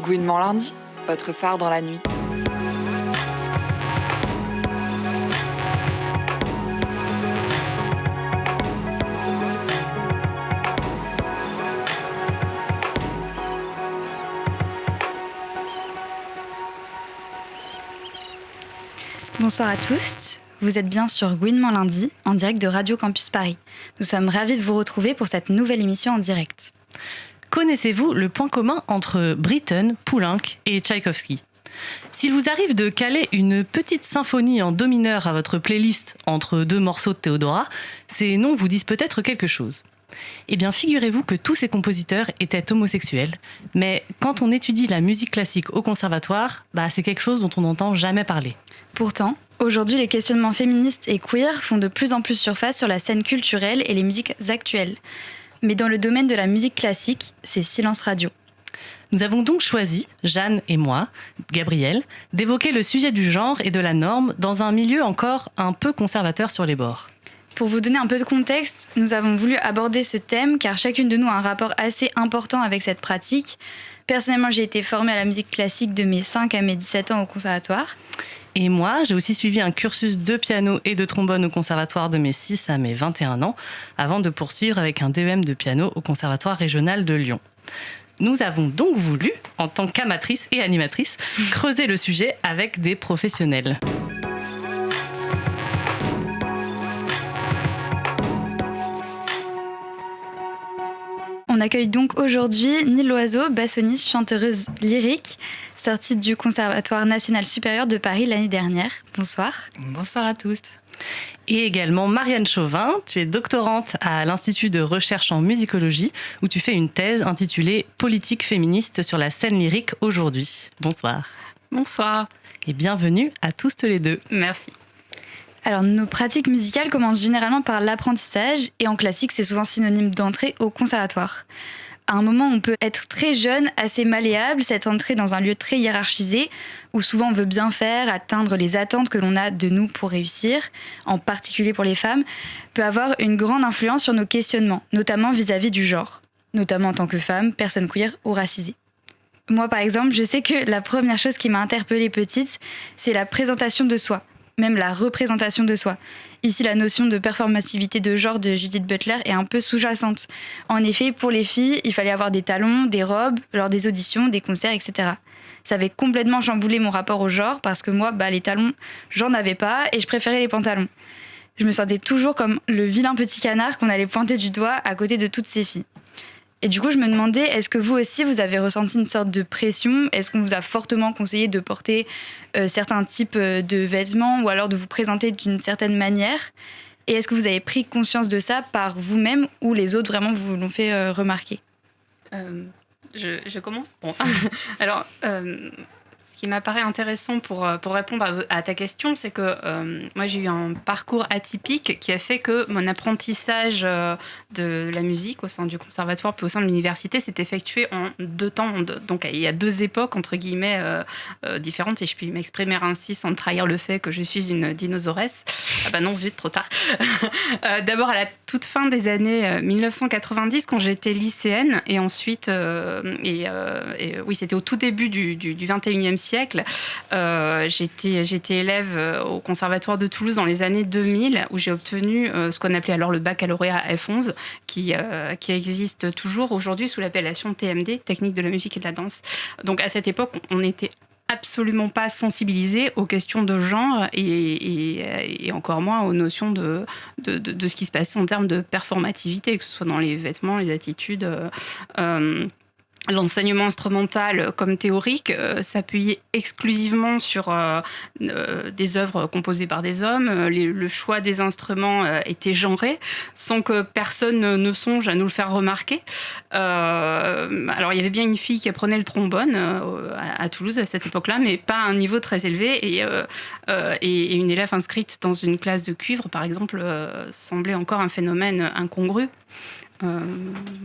Gouinement lundi, votre phare dans la nuit. Bonsoir à tous, vous êtes bien sur Gouinement lundi, en direct de Radio Campus Paris. Nous sommes ravis de vous retrouver pour cette nouvelle émission en direct. Connaissez-vous le point commun entre Britten, Poulenc et Tchaïkovski ? S'il vous arrive de caler une petite symphonie en do mineur à votre playlist entre deux morceaux de Théodora, ces noms vous disent peut-être quelque chose. Eh bien, figurez-vous que tous ces compositeurs étaient homosexuels, mais quand on étudie la musique classique au conservatoire, c'est quelque chose dont on n'entend jamais parler. Pourtant, aujourd'hui, les questionnements féministes et queer font de plus en plus surface sur la scène culturelle et les musiques actuelles. Mais dans le domaine de la musique classique, c'est silence radio. Nous avons donc choisi, Jeanne et moi, Gabrielle, d'évoquer le sujet du genre et de la norme dans un milieu encore un peu conservateur sur les bords. Pour vous donner un peu de contexte, nous avons voulu aborder ce thème car chacune de nous a un rapport assez important avec cette pratique. Personnellement, j'ai été formée à la musique classique de mes 5 à mes 17 ans au conservatoire. Et moi, j'ai aussi suivi un cursus de piano et de trombone au conservatoire de mes 6 à mes 21 ans, avant de poursuivre avec un DEM de piano au conservatoire régional de Lyon. Nous avons donc voulu, en tant qu'amatrice et animatrice, creuser le sujet avec des professionnels. On accueille donc aujourd'hui Nil Loiseau, bassoniste, chanteuse lyrique, sortie du Conservatoire national supérieur de Paris l'année dernière. Bonsoir. Bonsoir à tous. Et également Marianne Chauvin, tu es doctorante à l'Institut de recherche en musicologie, où tu fais une thèse intitulée « Politique féministe sur la scène lyrique aujourd'hui ». Bonsoir. Bonsoir. Et bienvenue à tous les deux. Merci. Alors, nos pratiques musicales commencent généralement par l'apprentissage et en classique, c'est souvent synonyme d'entrée au conservatoire. À un moment, on peut être très jeune, assez malléable, cette entrée dans un lieu très hiérarchisé, où souvent on veut bien faire, atteindre les attentes que l'on a de nous pour réussir, en particulier pour les femmes, peut avoir une grande influence sur nos questionnements, notamment vis-à-vis du genre, notamment en tant que femme, personne queer ou racisée. Moi, par exemple, je sais que la première chose qui m'a interpellée petite, c'est la présentation de soi, même la représentation de soi. Ici, la notion de performativité de genre de Judith Butler est un peu sous-jacente. En effet, pour les filles, il fallait avoir des talons, des robes, lors des auditions, des concerts, etc. Ça avait complètement chamboulé mon rapport au genre parce que moi, les talons, j'en avais pas et je préférais les pantalons. Je me sentais toujours comme le vilain petit canard qu'on allait pointer du doigt à côté de toutes ces filles. Et du coup, je me demandais, est-ce que vous aussi, vous avez ressenti une sorte de pression ? Est-ce qu'on vous a fortement conseillé de porter certains types de vêtements ou alors de vous présenter d'une certaine manière ? Et est-ce que vous avez pris conscience de ça par vous-même ou les autres vraiment vous l'ont fait remarquer ? Je commence. Bon. Alors, ce qui m'apparaît intéressant pour répondre à ta question, c'est que moi, j'ai eu un parcours atypique qui a fait que mon apprentissage de la musique au sein du conservatoire puis au sein de l'université s'est effectué en 2 temps. Donc, il y a 2 époques, entre guillemets, différentes, et je puis m'exprimer ainsi sans trahir le fait que je suis une dinosauresse. Non, zut, trop tard. D'abord, à la toute fin des années 1990, quand j'étais lycéenne, et ensuite, oui, c'était au tout début du 21e siècle. J'étais élève au Conservatoire de Toulouse dans les années 2000, où j'ai obtenu ce qu'on appelait alors le baccalauréat F11, qui existe toujours aujourd'hui sous l'appellation TMD, Technique de la musique et de la danse. Donc à cette époque, on n'était absolument pas sensibilisé aux questions de genre et encore moins aux notions de ce qui se passait en termes de performativité, que ce soit dans les vêtements, les attitudes. L'enseignement instrumental comme théorique s'appuyait exclusivement sur des œuvres composées par des hommes. Le choix des instruments était genré, sans que personne ne songe à nous le faire remarquer. Alors, il y avait bien une fille qui apprenait le trombone à Toulouse à cette époque-là, mais pas à un niveau très élevé. Et une élève inscrite dans une classe de cuivre, par exemple, semblait encore un phénomène incongru.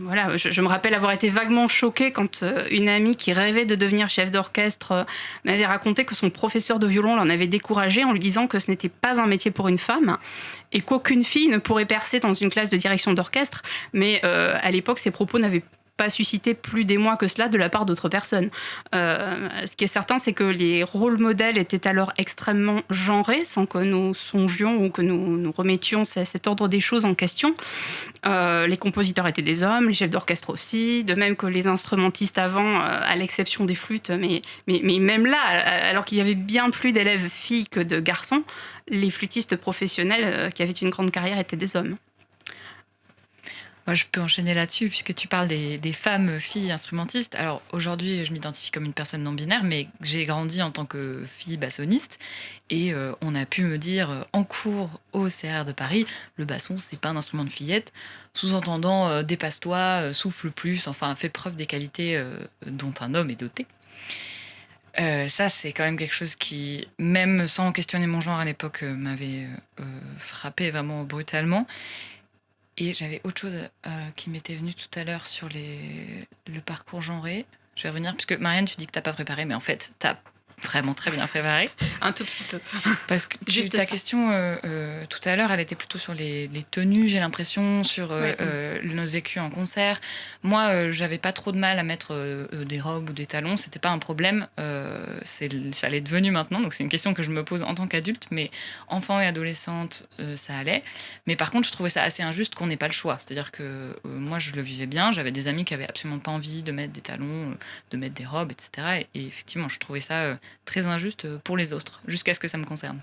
Voilà, je me rappelle avoir été vaguement choquée quand une amie qui rêvait de devenir chef d'orchestre m'avait raconté que son professeur de violon l'en avait découragée en lui disant que ce n'était pas un métier pour une femme et qu'aucune fille ne pourrait percer dans une classe de direction d'orchestre. Mais à l'époque, ces propos n'avaient pas suscité plus d'émoi que cela de la part d'autres personnes. Ce qui est certain, c'est que les rôles modèles étaient alors extrêmement genrés, sans que nous songions ou que nous remettions cet ordre des choses en question. Les compositeurs étaient des hommes, les chefs d'orchestre aussi, de même que les instrumentistes avant, à l'exception des flûtes. Mais même là, alors qu'il y avait bien plus d'élèves filles que de garçons, les flûtistes professionnels qui avaient une grande carrière étaient des hommes. Moi, je peux enchaîner là-dessus, puisque tu parles des femmes, filles instrumentistes. Alors, aujourd'hui, je m'identifie comme une personne non-binaire, mais j'ai grandi en tant que fille bassoniste. Et on a pu me dire en cours au CR de Paris, le basson, c'est pas un instrument de fillette. Sous-entendant, dépasse-toi, souffle plus, enfin, fais preuve des qualités dont un homme est doté. Ça, c'est quand même quelque chose qui, même sans questionner mon genre à l'époque, m'avait frappé vraiment brutalement. Et j'avais autre chose qui m'était venue tout à l'heure sur le parcours genré. Je vais revenir, puisque Marianne, tu dis que t'as pas préparé, mais en fait, t'as vraiment très bien préparé. Un tout petit peu. Parce que ta question tout à l'heure, elle était plutôt sur les tenues, j'ai l'impression, sur notre vécu en concert. Moi, j'avais pas trop de mal à mettre des robes ou des talons, c'était pas un problème. Ça l'est devenu maintenant, donc c'est une question que je me pose en tant qu'adulte, mais enfant et adolescente, ça allait. Mais par contre, je trouvais ça assez injuste qu'on n'ait pas le choix. C'est-à-dire que moi, je le vivais bien, j'avais des amis qui avaient absolument pas envie de mettre des talons, de mettre des robes, etc. Et effectivement, je trouvais ça très injuste pour les autres, jusqu'à ce que ça me concerne.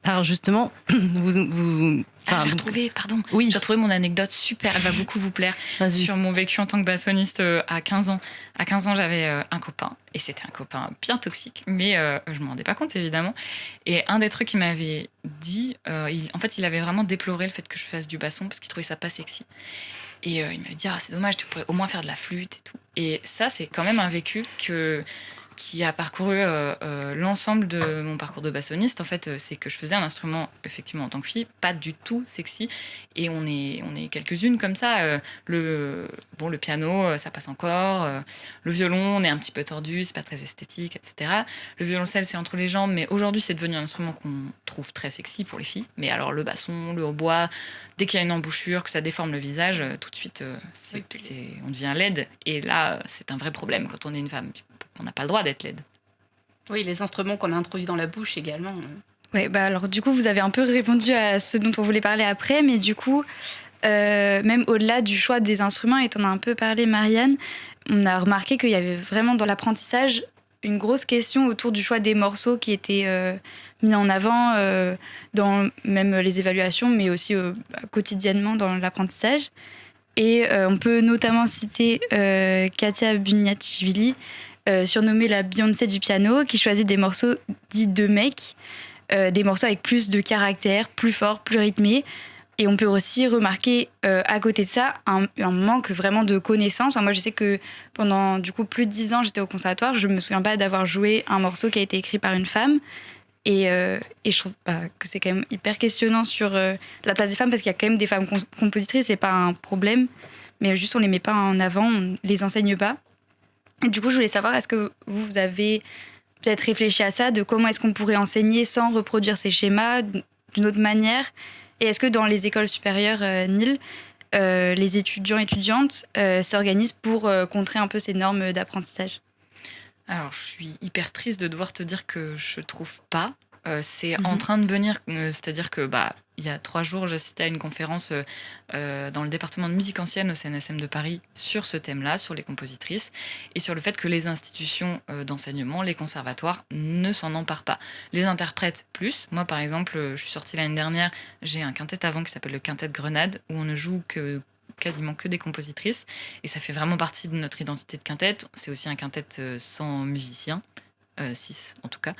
Alors justement, j'ai retrouvé, Oui. J'ai retrouvé mon anecdote super, elle va beaucoup vous plaire, sur mon vécu en tant que bassoniste à 15 ans. À 15 ans, j'avais un copain, et c'était un copain bien toxique, mais je ne m'en rendais pas compte, évidemment. Et un des trucs qu'il m'avait dit, il avait vraiment déploré le fait que je fasse du basson, parce qu'il trouvait ça pas sexy. Et il m'avait dit, c'est dommage, tu pourrais au moins faire de la flûte et tout. Et ça, c'est quand même un vécu qui a parcouru l'ensemble de mon parcours de bassoniste. En fait, c'est que je faisais un instrument, effectivement, en tant que fille, pas du tout sexy. Et on est quelques-unes comme ça. Le piano, ça passe encore. Le violon, on est un petit peu tordu, c'est pas très esthétique, etc. Le violoncelle, c'est entre les jambes, mais aujourd'hui, c'est devenu un instrument qu'on trouve très sexy pour les filles. Mais alors, le basson, le hautbois, dès qu'il y a une embouchure, que ça déforme le visage, tout de suite, on devient laide. Et là, c'est un vrai problème quand on est une femme. On n'a pas le droit d'être laide. Oui, les instruments qu'on a introduits dans la bouche également. Oui, alors du coup, vous avez un peu répondu à ce dont on voulait parler après, mais du coup, même au-delà du choix des instruments, et t'en as un peu parlé, Marianne, on a remarqué qu'il y avait vraiment dans l'apprentissage une grosse question autour du choix des morceaux qui étaient mis en avant dans même les évaluations, mais aussi quotidiennement dans l'apprentissage. Et on peut notamment citer Katia Buniachvili, surnommée la Beyoncé du piano, qui choisit des morceaux dits de mecs, des morceaux avec plus de caractère, plus forts, plus rythmés. Et on peut aussi remarquer, à côté de ça, un manque vraiment de connaissances. Moi, je sais que pendant du coup plus de 10 ans, j'étais au conservatoire. Je me souviens pas d'avoir joué un morceau qui a été écrit par une femme. Et je trouve que c'est quand même hyper questionnant sur la place des femmes, parce qu'il y a quand même des femmes compositrices, c'est pas un problème. Mais juste, on les met pas en avant, on les enseigne pas. Et du coup, je voulais savoir, est-ce que vous avez peut-être réfléchi à ça, de comment est-ce qu'on pourrait enseigner sans reproduire ces schémas d'une autre manière? Et est-ce que dans les écoles supérieures, Nil, les étudiants-étudiantes s'organisent pour contrer un peu ces normes d'apprentissage? Alors, je suis hyper triste de devoir te dire que je trouve pas. C'est en train de venir, c'est-à-dire que il y a 3 jours, j'assistais à une conférence dans le département de musique ancienne au CNSM de Paris sur ce thème-là, sur les compositrices, et sur le fait que les institutions d'enseignement, les conservatoires, ne s'en emparent pas. Les interprètes plus. Moi, par exemple, je suis sortie l'année dernière, j'ai un quintet avant qui s'appelle le Quintet de Grenade, où on ne joue quasiment que des compositrices, et ça fait vraiment partie de notre identité de quintet. C'est aussi un quintet sans musiciens, 6 en tout cas.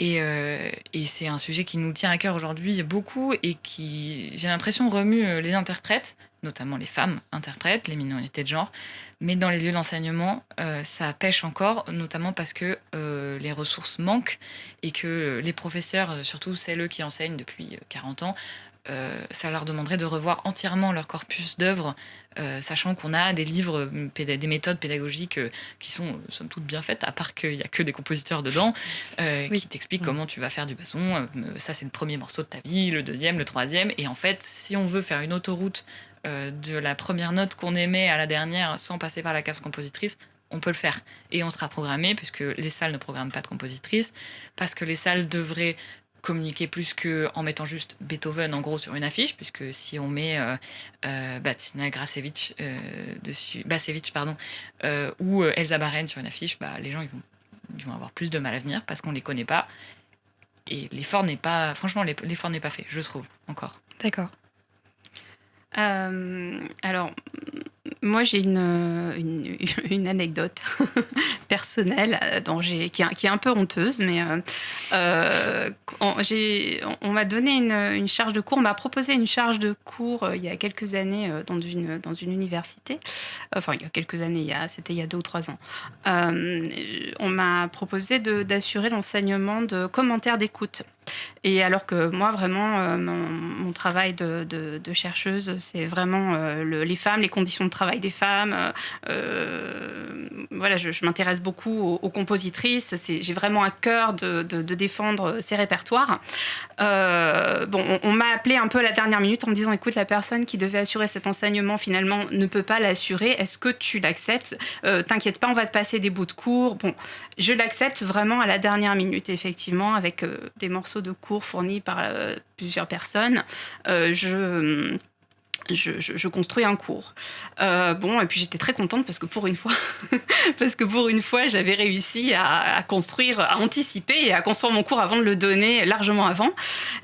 Et c'est un sujet qui nous tient à cœur aujourd'hui beaucoup, et qui, j'ai l'impression, remue les interprètes, notamment les femmes interprètes, les minorités de genre. Mais dans les lieux d'enseignement, ça pêche encore, notamment parce que les ressources manquent, et que les professeurs, surtout celles qui enseignent depuis 40 ans, ça leur demanderait de revoir entièrement leur corpus d'œuvres, sachant qu'on a des livres, des méthodes pédagogiques qui sont somme toute bien faites, à part qu'il n'y a que des compositeurs dedans, qui t'expliquent comment tu vas faire du basson. Ça, c'est le premier morceau de ta vie, le deuxième, le troisième. Et en fait, si on veut faire une autoroute de la première note qu'on émet à la dernière sans passer par la case compositrice, on peut le faire. Et on sera programmé, puisque les salles ne programment pas de compositrice, parce que les salles devraient communiquer plus qu'en mettant juste Beethoven en gros sur une affiche, puisque si on met Batsina Gracevich dessus, Basevich ou Elsa Baren sur une affiche, les gens ils vont avoir plus de mal à venir parce qu'on les connaît pas. Et l'effort n'est pas fait, je trouve, encore. D'accord. Alors, moi, j'ai une anecdote personnelle qui est un peu honteuse, mais on m'a donné une charge de cours, on m'a proposé une charge de cours il y a quelques années dans une université. Enfin, il y a quelques années, c'était il y a 2 ou 3 ans. On m'a proposé d'assurer l'enseignement de commentaires d'écoute. Et alors que moi, vraiment, mon travail de chercheuse, c'est vraiment les femmes, les conditions de travail des femmes. Voilà, je m'intéresse beaucoup aux compositrices. J'ai vraiment à cœur de défendre ces répertoires. On m'a appelé un peu à la dernière minute en me disant, écoute, la personne qui devait assurer cet enseignement, finalement, ne peut pas l'assurer. Est-ce que tu l'acceptes ? T'inquiète pas, on va te passer des bouts de cours. Bon, je l'accepte vraiment à la dernière minute, effectivement, avec des morceaux de cours fournis par plusieurs personnes. Je construis un cours. Et puis j'étais très contente parce que pour une fois, j'avais réussi à construire, à anticiper et à construire mon cours avant de le donner, largement avant.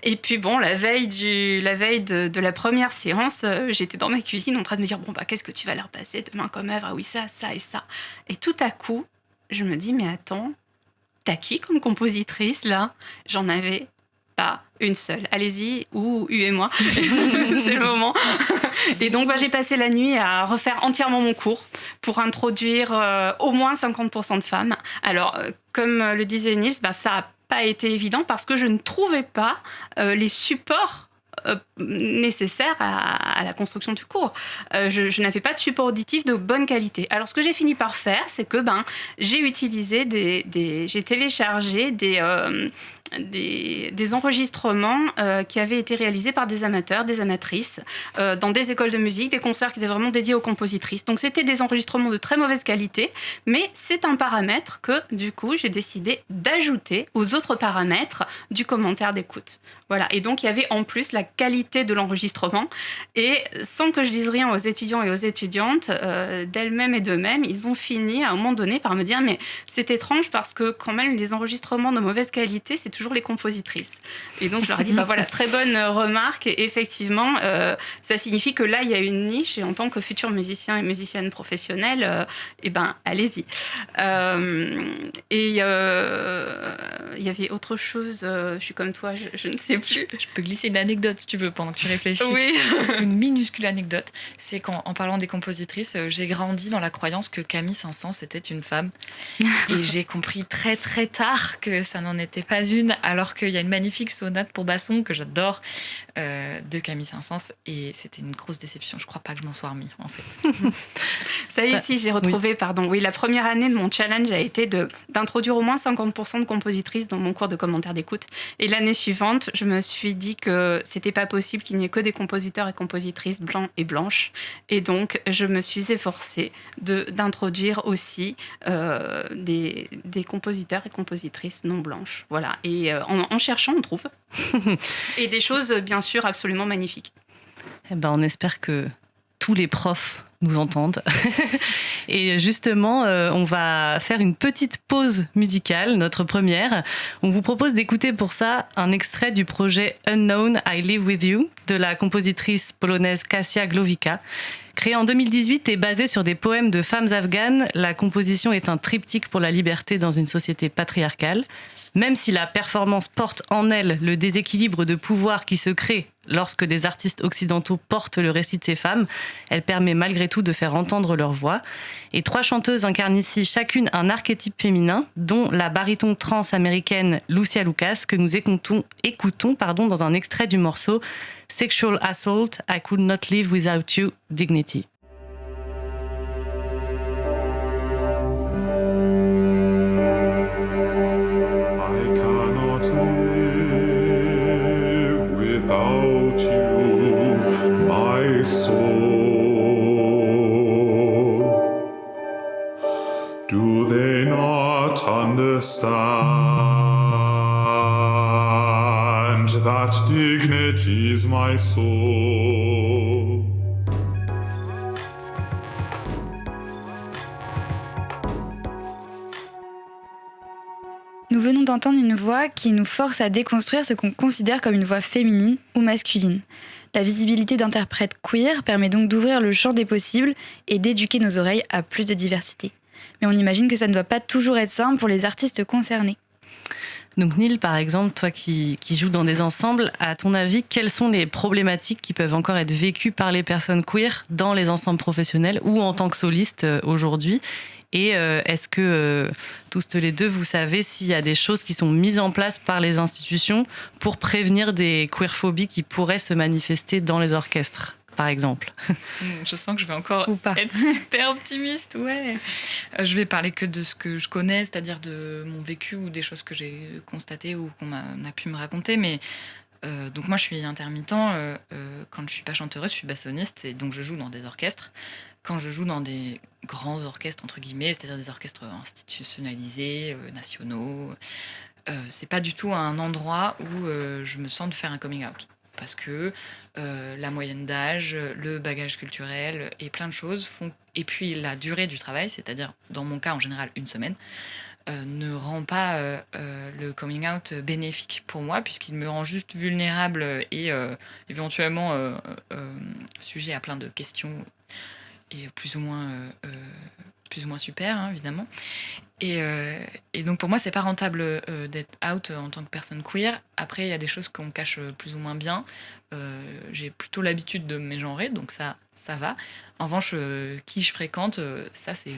Et puis la veille de la première séance, j'étais dans ma cuisine en train de me dire, qu'est-ce que tu vas leur passer demain comme œuvre ? Ah oui, ça et ça. Et tout à coup, je me dis, mais attends, t'as qui comme compositrice là ? J'en avais pas une seule. Allez-y, ou huez-moi, c'est le moment. Et donc, j'ai passé la nuit à refaire entièrement mon cours pour introduire au moins 50% de femmes. Alors, comme le disait Niels, ça n'a pas été évident parce que je ne trouvais pas les supports nécessaires à la construction du cours. Je n'avais pas de support auditif de bonne qualité. Alors, ce que j'ai fini par faire, c'est que j'ai utilisé j'ai téléchargé des enregistrements qui avaient été réalisés par des amateurs, des amatrices, dans des écoles de musique, des concerts qui étaient vraiment dédiés aux compositrices. Donc, c'était des enregistrements de très mauvaise qualité, mais c'est un paramètre que, du coup, j'ai décidé d'ajouter aux autres paramètres du commentaire d'écoute. Voilà. Et donc, il y avait en plus la qualité de l'enregistrement. Et sans que je dise rien aux étudiants et aux étudiantes, d'elles-mêmes et d'eux-mêmes, ils ont fini, à un moment donné, par me dire « Mais c'est étrange parce que quand même, les enregistrements de mauvaise qualité, c'est toujours les compositrices. » Et donc, je leur ai dit voilà, très bonne remarque. Et effectivement, ça signifie que là, il y a une niche. Et en tant que futur musicien et musicienne professionnelle, allez-y. Et il y avait autre chose. Je suis comme toi, je ne sais plus. Je peux glisser une anecdote si tu veux pendant que tu réfléchis. Oui. Une minuscule anecdote, c'est qu'en parlant des compositrices, j'ai grandi dans la croyance que Camille Saint-Saëns était une femme. Et j'ai compris très très tard que ça n'en était pas une, alors qu'il y a une magnifique sonate pour basson que j'adore de Camille Saint-Saëns. Et c'était une grosse déception. Je crois pas que je m'en sois remis, en fait. Ça y est, si, j'ai retrouvé, pardon. Oui, la première année de mon challenge a été d'introduire au moins 50% de compositrices dans mon cours de commentaire d'écoute. Et l'année suivante, je me suis dit que c'était pas possible qu'il n'y ait que des compositeurs et compositrices blancs et blanches. Et donc, je me suis efforcée d'introduire aussi des compositeurs et compositrices non blanches. Voilà. Et en cherchant, on trouve. Et des choses, bien sûr, absolument magnifiques. On espère que tous les profs nous entendent. Et justement, on va faire une petite pause musicale, notre première. On vous propose d'écouter pour ça un extrait du projet Unknown I Live With You de la compositrice polonaise Kasia Głowicka. Créée en 2018 et basée sur des poèmes de femmes afghanes, la composition est un triptyque pour la liberté dans une société patriarcale. Même si la performance porte en elle le déséquilibre de pouvoir qui se crée lorsque des artistes occidentaux portent le récit de ces femmes, elle permet malgré malgré tout de faire entendre leur voix. Et 3 chanteuses incarnent ici chacune un archétype féminin, dont la baryton trans américaine Lucia Lucas, que nous écoutons dans un extrait du morceau Sexual Assault, I Could Not Live Without You, Dignity. Without you, my soul. Do they not understand that dignity is my soul? Nous venons d'entendre une voix qui nous force à déconstruire ce qu'on considère comme une voix féminine ou masculine. La visibilité d'interprètes queer permet donc d'ouvrir le champ des possibles et d'éduquer nos oreilles à plus de diversité. Mais on imagine que ça ne doit pas toujours être simple pour les artistes concernés. Donc Neil, par exemple, toi qui joues dans des ensembles, à ton avis, quelles sont les problématiques qui peuvent encore être vécues par les personnes queer dans les ensembles professionnels ou en tant que soliste aujourd'hui ? Et est-ce que tous les deux, vous savez s'il y a des choses qui sont mises en place par les institutions pour prévenir des queerphobies qui pourraient se manifester dans les orchestres, par exemple? Je sens que je vais encore être super optimiste, ouais. Je vais parler que de ce que je connais, c'est-à-dire de mon vécu ou des choses que j'ai constatées ou qu'on a pu me raconter, mais... donc moi je suis intermittent, quand je suis pas chanteuse, je suis bassoniste et donc je joue dans des orchestres. Quand je joue dans des grands orchestres entre guillemets, c'est-à-dire des orchestres institutionnalisés, nationaux, c'est pas du tout un endroit où je me sens de faire un coming out. Parce que la moyenne d'âge, le bagage culturel et plein de choses font... Et puis la durée du travail, c'est-à-dire dans mon cas en général 1 semaine, ne rend pas le coming out bénéfique pour moi, puisqu'il me rend juste vulnérable et éventuellement sujet à plein de questions et plus ou moins super, hein, évidemment. Et donc pour moi, c'est pas rentable d'être out en tant que personne queer. Après, il y a des choses qu'on cache plus ou moins bien. J'ai plutôt l'habitude de me mégenrer, donc ça va. En revanche, qui je fréquente, ça c'est...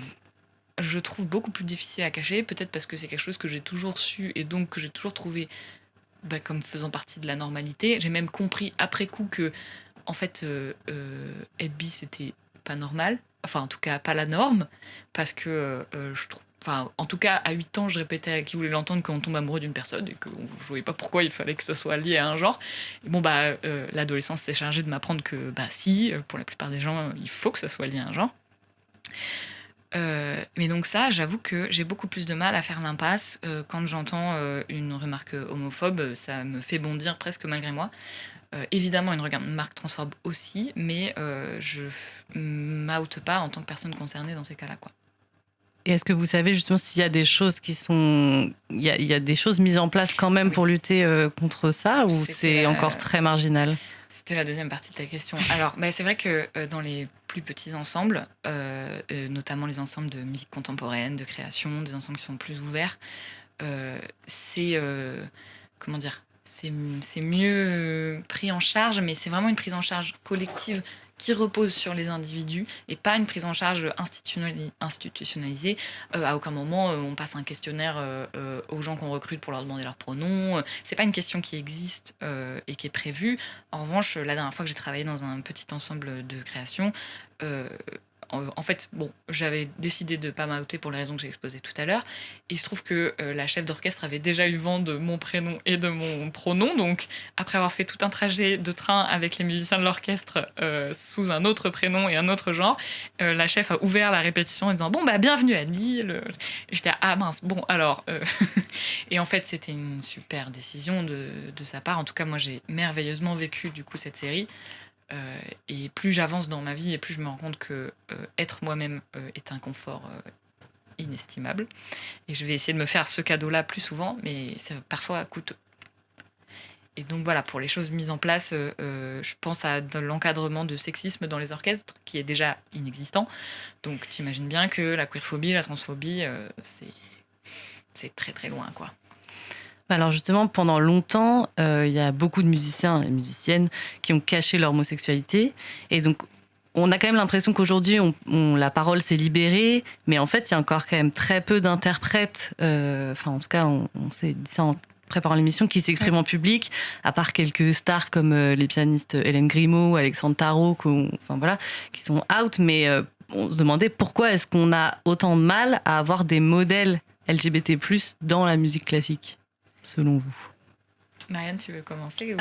je trouve beaucoup plus difficile à cacher, peut-être parce que c'est quelque chose que j'ai toujours su et donc que j'ai toujours trouvé comme faisant partie de la normalité. J'ai même compris après coup que, en fait, être bi, c'était pas normal. Enfin, en tout cas, pas la norme, parce que je trouve... Enfin, en tout cas, à 8 ans, je répétais à qui voulait l'entendre qu'on tombe amoureux d'une personne et que je ne voyais pas pourquoi il fallait que ce soit lié à un genre. Et bon, l'adolescence s'est chargée de m'apprendre que, si, pour la plupart des gens, il faut que ça soit lié à un genre. Mais donc ça, j'avoue que j'ai beaucoup plus de mal à faire l'impasse. Quand j'entends une remarque homophobe, ça me fait bondir presque malgré moi. Évidemment, une remarque transphobe aussi, mais je m'oute pas en tant que personne concernée dans ces cas-là, quoi. Et est-ce que vous savez justement s'il y a des choses qui sont... Il y a des choses mises en place quand même pour lutter contre ça, ou c'est encore très marginal ? C'était la deuxième partie de ta question. Alors, c'est vrai que dans les plus petits ensembles, notamment les ensembles de musique contemporaine, de création, des ensembles qui sont plus ouverts, c'est... comment dire ? C'est mieux pris en charge, mais c'est vraiment une prise en charge collective qui repose sur les individus et pas une prise en charge institutionnalisée. À aucun moment, on passe un questionnaire aux gens qu'on recrute pour leur demander leurs pronoms. C'est pas une question qui existe et qui est prévue. En revanche, la dernière fois que j'ai travaillé dans un petit ensemble de création, en fait, j'avais décidé de ne pas m'outer pour les raisons que j'ai exposées tout à l'heure. Il se trouve que la chef d'orchestre avait déjà eu vent de mon prénom et de mon pronom. Donc, après avoir fait tout un trajet de train avec les musiciens de l'orchestre sous un autre prénom et un autre genre, la chef a ouvert la répétition en disant « Bon, bienvenue Annie !» Et j'étais « Ah mince, bon, alors... » Et en fait, c'était une super décision de sa part. En tout cas, moi, j'ai merveilleusement vécu du coup cette série. Et plus j'avance dans ma vie et plus je me rends compte que être moi-même est un confort inestimable. Et je vais essayer de me faire ce cadeau-là plus souvent, mais c'est parfois coûteux. Et donc voilà, pour les choses mises en place, je pense à l'encadrement de sexisme dans les orchestres, qui est déjà inexistant. Donc t'imagines bien que la queerphobie, la transphobie, c'est très très loin, quoi. Alors justement, pendant longtemps, il y a beaucoup de musiciens et musiciennes qui ont caché leur homosexualité. Et donc, on a quand même l'impression qu'aujourd'hui, la parole s'est libérée, mais en fait, il y a encore quand même très peu d'interprètes, en tout cas, on s'est dit ça en préparant l'émission, qui s'expriment en public, à part quelques stars comme les pianistes Hélène Grimaud, Alexandre Tarot, qui sont out, mais on se demandait pourquoi est-ce qu'on a autant de mal à avoir des modèles LGBT+, dans la musique classique, selon vous. Marianne, tu veux commencer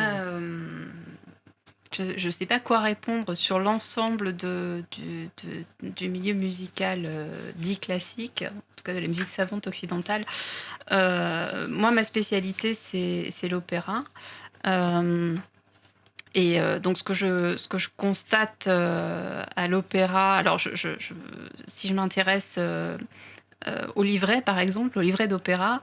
Je ne sais pas quoi répondre sur l'ensemble du milieu musical dit classique, en tout cas de la musique savante occidentale. Moi, ma spécialité, c'est l'opéra. Donc, ce que je constate à l'opéra, alors si je m'intéresse au livret, par exemple, au livret d'opéra,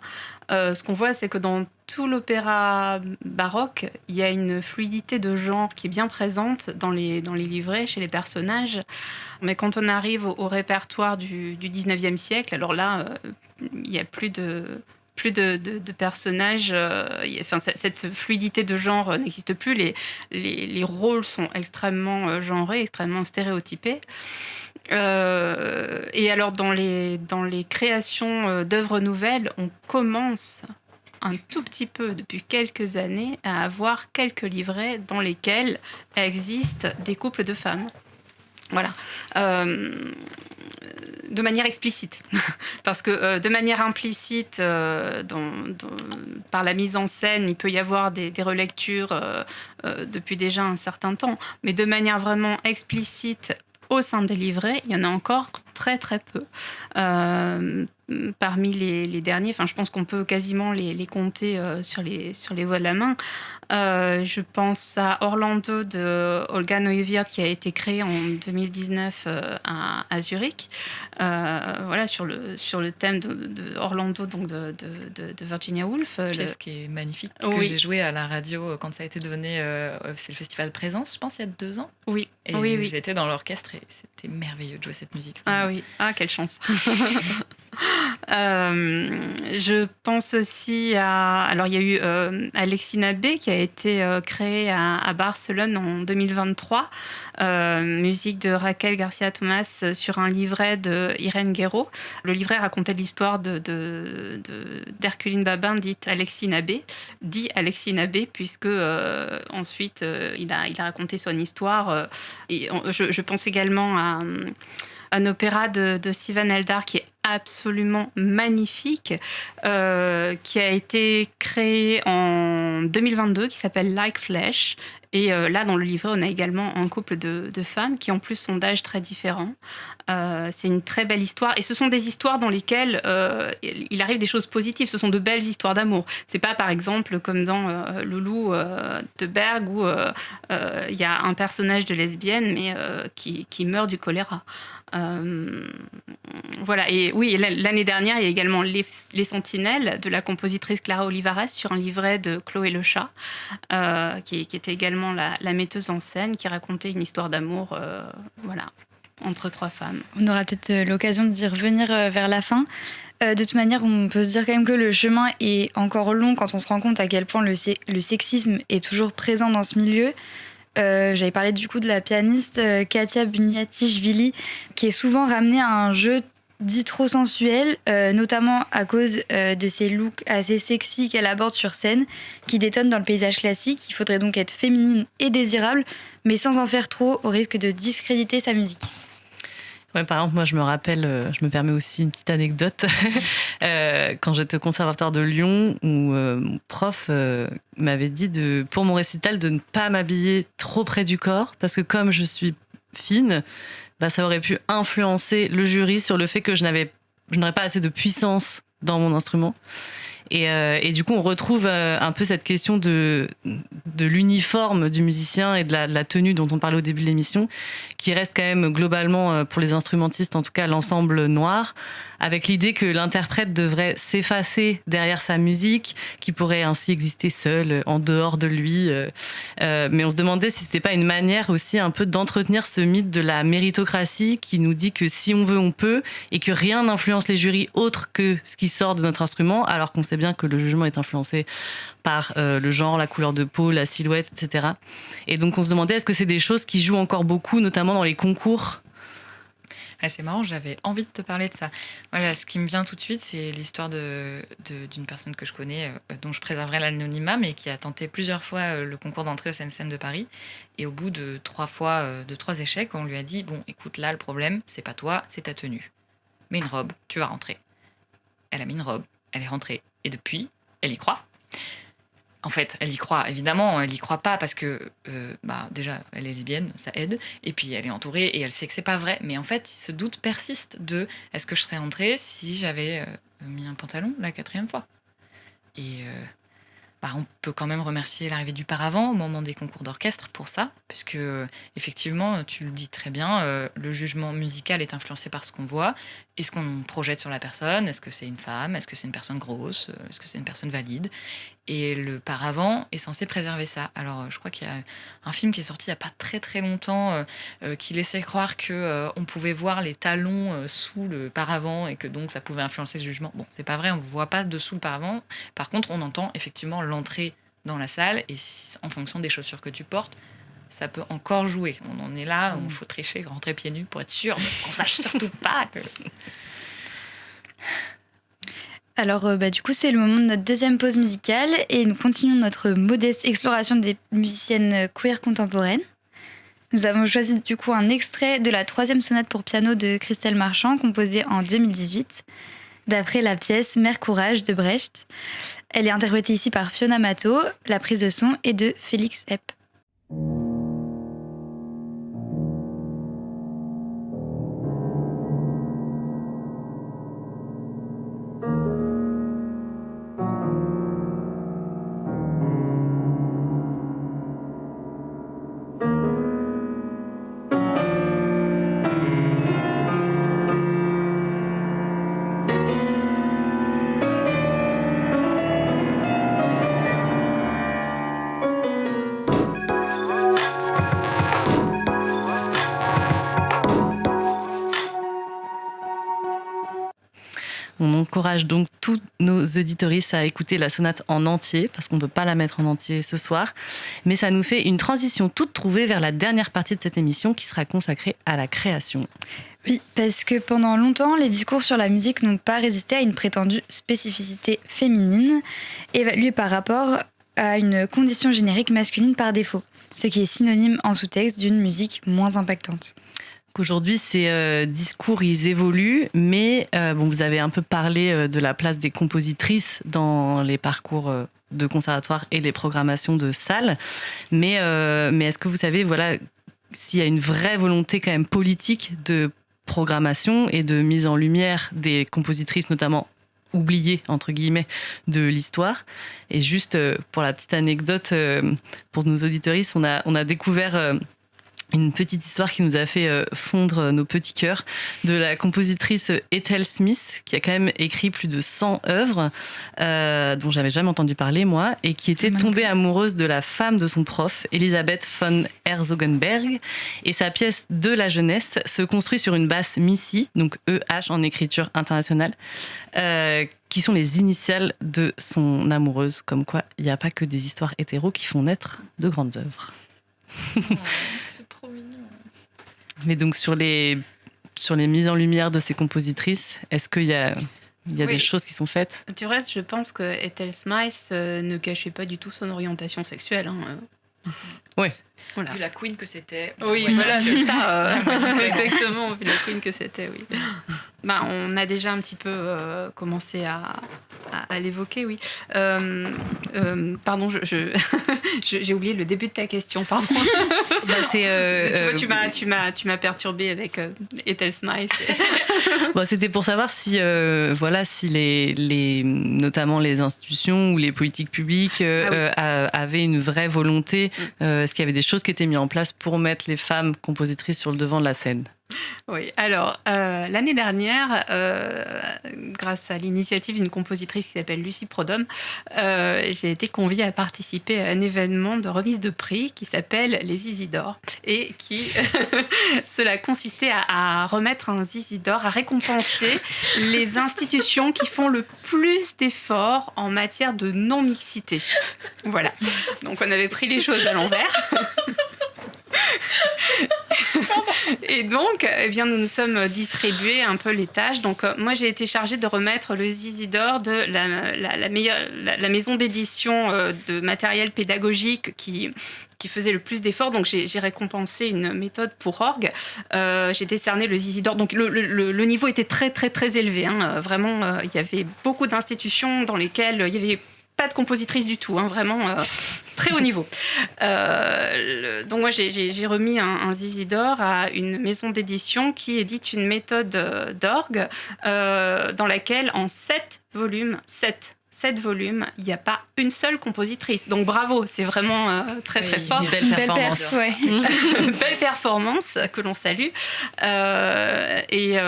ce qu'on voit, c'est que dans tout l'opéra baroque, il y a une fluidité de genre qui est bien présente dans les livrets, chez les personnages. Mais quand on arrive au répertoire du 19e siècle, alors là, il n'y a plus de personnages. Cette fluidité de genre n'existe plus. Les rôles sont extrêmement genrés, extrêmement stéréotypés. Et alors, dans les créations d'œuvres nouvelles, on commence un tout petit peu, depuis quelques années, à avoir quelques livrets dans lesquels existent des couples de femmes. Voilà. De manière explicite. Parce que de manière implicite, par la mise en scène, il peut y avoir des relectures depuis déjà un certain temps. Mais de manière vraiment explicite, au sein des livrets, il y en a encore très très peu. Parmi les derniers, je pense qu'on peut quasiment les compter sur les doigts de la main. Je pense à Orlando de Olga Neuwirth, qui a été créé en 2019 à Zurich. Sur le thème de Orlando, donc de Virginia Woolf. Pièce qui est magnifique, que j'ai jouée à la radio quand ça a été donné, c'est le festival Présence, je pense, il y a 2 ans. Oui. Et j'étais dans l'orchestre et c'était merveilleux de jouer cette musique. Ah oui, quelle chance. Je pense aussi alors il y a eu Alexis Nabé qui a été créé à Barcelone en 2023, musique de Raquel Garcia Thomas sur un livret de Irène Guéraud. Le livret racontait l'histoire d'Herculine Babin, dit Alexis Nabé, puisque ensuite il a raconté son histoire. Et je pense également à un opéra de Sivan Eldar qui est absolument magnifique, qui a été créé en 2022, qui s'appelle Like Flesh. Et là, dans le livret, on a également un couple de femmes qui, en plus, sont d'âges très différents. C'est une très belle histoire. Et ce sont des histoires dans lesquelles il arrive des choses positives. Ce sont de belles histoires d'amour. C'est pas, par exemple, comme dans Loulou de Berg, où il y a un personnage de lesbienne, mais qui meurt du choléra. Voilà. Et oui, l'année dernière, il y a également Les Sentinelles de la compositrice Clara Olivares sur un livret de Chloé Le Chat, qui était également la metteuse en scène, qui racontait une histoire d'amour entre 3 femmes. On aura peut-être l'occasion d'y revenir vers la fin. De toute manière, on peut se dire quand même que le chemin est encore long quand on se rend compte à quel point le sexisme est toujours présent dans ce milieu. J'avais parlé du coup de la pianiste Katia Buniatishvili, qui est souvent ramenée à un jeu dit trop sensuel, notamment à cause de ses looks assez sexy qu'elle aborde sur scène, qui détonnent dans le paysage classique. Il faudrait donc être féminine et désirable, mais sans en faire trop, au risque de discréditer sa musique. Ouais, par exemple, moi, je me rappelle, je me permets aussi une petite anecdote. Quand j'étais au Conservatoire de Lyon, où mon prof m'avait dit pour mon récital de ne pas m'habiller trop près du corps, parce que comme je suis fine, ça aurait pu influencer le jury sur le fait que je n'aurais pas assez de puissance dans mon instrument. Et du coup, on retrouve un peu cette question de l'uniforme du musicien et de la tenue dont on parlait au début de l'émission, qui reste quand même globalement, pour les instrumentistes, en tout cas l'ensemble noir, avec l'idée que l'interprète devrait s'effacer derrière sa musique, qui pourrait ainsi exister seul, en dehors de lui. Mais on se demandait si c'était pas une manière aussi un peu d'entretenir ce mythe de la méritocratie qui nous dit que si on veut, on peut, et que rien n'influence les jurys autre que ce qui sort de notre instrument, alors qu'on sait sait bien que le jugement est influencé par le genre, la couleur de peau, la silhouette, etc. Et donc on se demandait, est-ce que c'est des choses qui jouent encore beaucoup, notamment dans les concours ? C'est marrant, j'avais envie de te parler de ça. Voilà, ce qui me vient tout de suite, c'est l'histoire d'une personne que je connais, dont je préserverai l'anonymat, mais qui a tenté plusieurs fois le concours d'entrée au CNSM de Paris. Et au bout de 3 échecs, on lui a dit, bon, écoute, là, le problème, c'est pas toi, c'est ta tenue. Mets une robe, tu vas rentrer. Elle a mis une robe, elle est rentrée. Et depuis, elle y croit. En fait, elle y croit, évidemment, elle y croit pas parce que, déjà, elle est lesbienne, ça aide, et puis elle est entourée et elle sait que c'est pas vrai. Mais en fait, ce doute persiste de est-ce que je serais entrée si j'avais mis un pantalon la 4e fois ? Et on peut quand même remercier l'arrivée du paravent au moment des concours d'orchestre pour ça, parce que effectivement, tu le dis très bien, le jugement musical est influencé par ce qu'on voit et ce qu'on projette sur la personne. Est-ce que c'est une femme ? Est-ce que c'est une personne grosse ? Est-ce que c'est une personne valide ? Et le paravent est censé préserver ça. Alors, je crois qu'il y a un film qui est sorti il n'y a pas très très longtemps qui laissait croire qu'on pouvait voir les talons sous le paravent et que donc ça pouvait influencer le jugement. Bon, c'est pas vrai, on ne voit pas dessous le paravent. Par contre, on entend effectivement l'entrée dans la salle et en fonction des chaussures que tu portes, ça peut encore jouer. On en est là, il faut tricher, rentrer pieds nus pour être sûr qu'on sache surtout pas que... Alors, du coup, c'est le moment de notre deuxième pause musicale et nous continuons notre modeste exploration des musiciennes queer contemporaines. Nous avons choisi du coup un extrait de la 3e sonate pour piano de Christelle Marchand, composée en 2018, d'après la pièce Mère Courage de Brecht. Elle est interprétée ici par Fiona Matto, la prise de son est de Félix Epp. On encourage donc tous nos auditoristes à écouter la sonate en entier, parce qu'on ne peut pas la mettre en entier ce soir. Mais ça nous fait une transition toute trouvée vers la dernière partie de cette émission qui sera consacrée à la création. Oui, parce que pendant longtemps, les discours sur la musique n'ont pas résisté à une prétendue spécificité féminine, évaluée par rapport à une condition générique masculine par défaut, ce qui est synonyme en sous-texte d'une musique moins impactante. Aujourd'hui, ces discours, ils évoluent, mais vous avez un peu parlé de la place des compositrices dans les parcours de conservatoire et les programmations de salles. Mais est-ce que vous savez, s'il y a une vraie volonté quand même politique de programmation et de mise en lumière des compositrices, notamment oubliées, entre guillemets, de l'histoire. Et juste pour la petite anecdote, pour nos auditeuristes, on a découvert... une petite histoire qui nous a fait fondre nos petits cœurs, de la compositrice Ethel Smith, qui a quand même écrit plus de 100 œuvres, dont j'avais jamais entendu parler, moi, et qui était tombée amoureuse de la femme de son prof, Elisabeth von Herzogenberg. Et sa pièce de la jeunesse se construit sur une basse Missy, donc EH en écriture internationale, qui sont les initiales de son amoureuse. Comme quoi, il n'y a pas que des histoires hétéros qui font naître de grandes œuvres. C'est trop mignon. Mais donc sur les mises en lumière de ces compositrices, est-ce qu'il y a des choses qui sont faites ? Du reste, je pense que Ethel Smith ne cachait pas du tout son orientation sexuelle. Oui. Voilà. Vu la queen que c'était. Oui, voilà, c'est ça. Exactement, vu la queen que c'était, oui. On a déjà un petit peu commencé à l'évoquer, oui. Pardon, j'ai oublié le début de ta question, pardon. Tu m'as perturbée avec Ethel Smith. C'était pour savoir si notamment les institutions ou les politiques publiques avaient une vraie volonté. Est-ce qu'il y avait des choses qui étaient mises en place pour mettre les femmes compositrices sur le devant de la scène ? Oui, alors l'année dernière, grâce à l'initiative d'une compositrice qui s'appelle Lucie Prodhomme, j'ai été conviée à participer à un événement de remise de prix qui s'appelle les Zizi d'or et qui cela consistait à remettre un Zizi d'or a récompensé les institutions qui font le plus d'efforts en matière de non-mixité. Voilà. Donc on avait pris les choses à l'envers. Et donc, eh bien, nous nous sommes distribués un peu les tâches. Donc, moi, j'ai été chargée de remettre le Zizi d'or de la maison d'édition de matériel pédagogique qui faisait le plus d'efforts. Donc, j'ai récompensé une méthode pour orgue. J'ai décerné le Zizi d'or. Donc, le niveau était très, très, très élevé. Hein. Vraiment, il y avait beaucoup d'institutions dans lesquelles il y avait pas de compositrice du tout, hein, vraiment très haut niveau. Donc moi, j'ai remis un Zizi d'or à une maison d'édition qui édite une méthode d'orgue dans laquelle, en 7 volumes, il n'y a pas une seule compositrice. Donc bravo, c'est vraiment très très fort. Une belle performance. Une belle performance que l'on salue. Et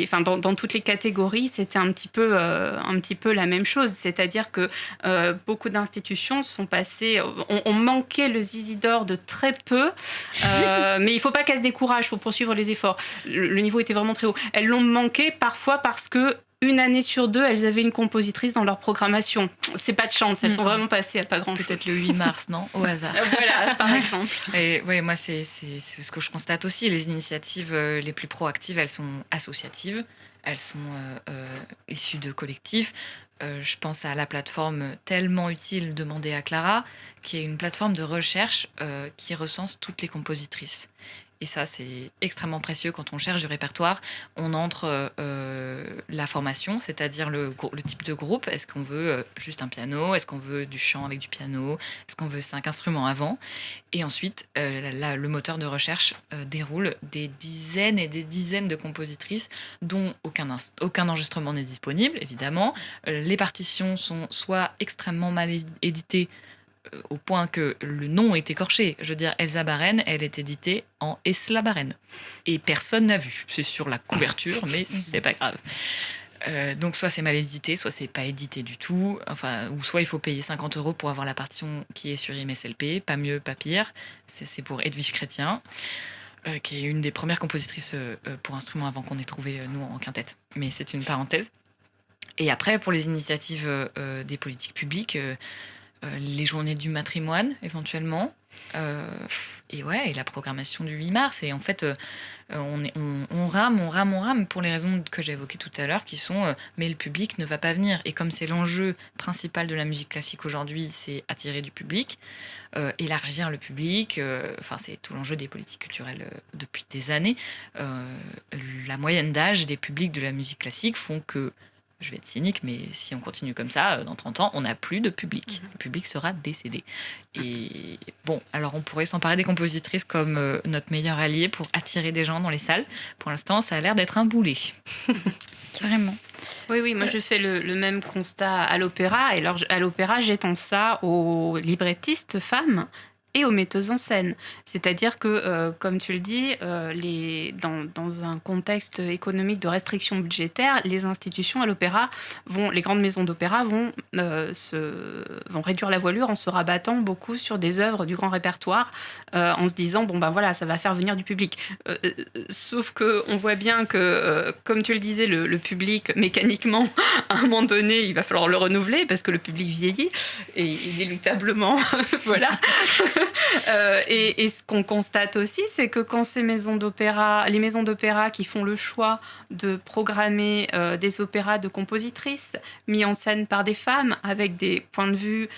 enfin, dans toutes les catégories, c'était un petit peu la même chose. C'est-à-dire que beaucoup d'institutions sont passées, ont manqué le Zizi d'or de très peu. Mais il ne faut pas qu'elles se découragent, il faut poursuivre les efforts. Le niveau était vraiment très haut. Elles l'ont manqué parfois parce que une année sur 2, elles avaient une compositrice dans leur programmation. C'est pas de chance, elles sont vraiment passées à pas grand-chose. Peut-être le 8 mars, non ? Au hasard. Voilà, par exemple. Et ouais, moi, c'est ce que je constate aussi. Les initiatives les plus proactives, elles sont associatives, elles sont issues de collectifs. Je pense à la plateforme tellement utile Demandez à Clara, qui est une plateforme de recherche qui recense toutes les compositrices. Et ça, c'est extrêmement précieux quand on cherche du répertoire. On entre la formation, c'est-à-dire le type de groupe. Est-ce qu'on veut juste un piano ? Est-ce qu'on veut du chant avec du piano ? Est-ce qu'on veut 5 instruments avant ? Et ensuite, le moteur de recherche déroule des dizaines et des dizaines de compositrices dont aucun enregistrement n'est disponible, évidemment. Les partitions sont soit extrêmement mal éditées, au point que le nom est écorché. Je veux dire, Elsa Baren, elle est éditée en Esla Baren. Et personne n'a vu. C'est sur la couverture, mais c'est pas grave. Donc, soit c'est mal édité, soit c'est pas édité du tout. Enfin, ou soit il faut payer 50 € pour avoir la partition qui est sur IMSLP. Pas mieux, pas pire. C'est pour Edwige Chrétien, qui est une des premières compositrices pour instruments avant qu'on ait trouvé, nous, en quintette. Mais c'est une parenthèse. Et après, pour les initiatives des politiques publiques, les journées du matrimoine, éventuellement. Et la programmation du 8 mars. Et en fait, on rame pour les raisons que j'ai évoquées tout à l'heure, qui sont mais le public ne va pas venir. Et comme c'est l'enjeu principal de la musique classique aujourd'hui, c'est attirer du public, élargir le public. C'est tout l'enjeu des politiques culturelles depuis des années. La moyenne d'âge des publics de la musique classique font que, je vais être cynique, mais si on continue comme ça, dans 30 ans, on n'a plus de public. Le public sera décédé. Et bon, alors on pourrait s'emparer des compositrices comme notre meilleur allié pour attirer des gens dans les salles. Pour l'instant, ça a l'air d'être un boulet. Carrément. Oui, moi je fais le même constat à l'opéra. Et alors, à l'opéra, j'étends ça aux librettistes femmes et aux metteuses en scène. C'est-à-dire que, comme tu le dis, dans un contexte économique de restrictions budgétaires, les institutions à l'opéra les grandes maisons d'opéra vont réduire la voilure en se rabattant beaucoup sur des œuvres du grand répertoire, en se disant, ça va faire venir du public. Sauf qu'on voit bien que, comme tu le disais, le public, mécaniquement, à un moment donné, il va falloir le renouveler parce que le public vieillit, et inéluctablement, voilà. Et ce qu'on constate aussi, c'est que quand les maisons d'opéra qui font le choix de programmer des opéras de compositrices mis en scène par des femmes avec des points de vue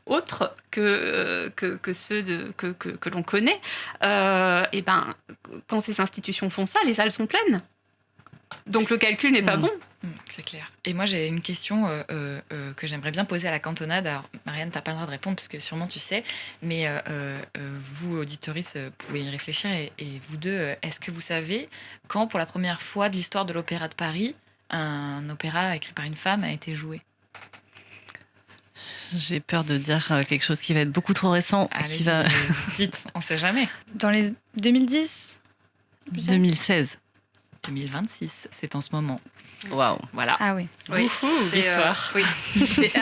autres que ceux que l'on connaît, quand ces institutions font ça, les salles sont pleines. Donc le calcul n'est pas bon. C'est clair. Et moi, j'ai une question que j'aimerais bien poser à la cantonade. Alors, Marianne, tu n'as pas le droit de répondre parce que sûrement tu sais, mais vous, auditoristes, pouvez y réfléchir. Et vous deux, est-ce que vous savez quand, pour la première fois de l'histoire de l'Opéra de Paris, un opéra écrit par une femme a été joué ? J'ai peur de dire quelque chose qui va être beaucoup trop récent. Dites, on ne sait jamais. Dans les 2010 ? 2016. 2026, c'est en ce moment. Waouh. Voilà. Ah oui. Victoire. C'est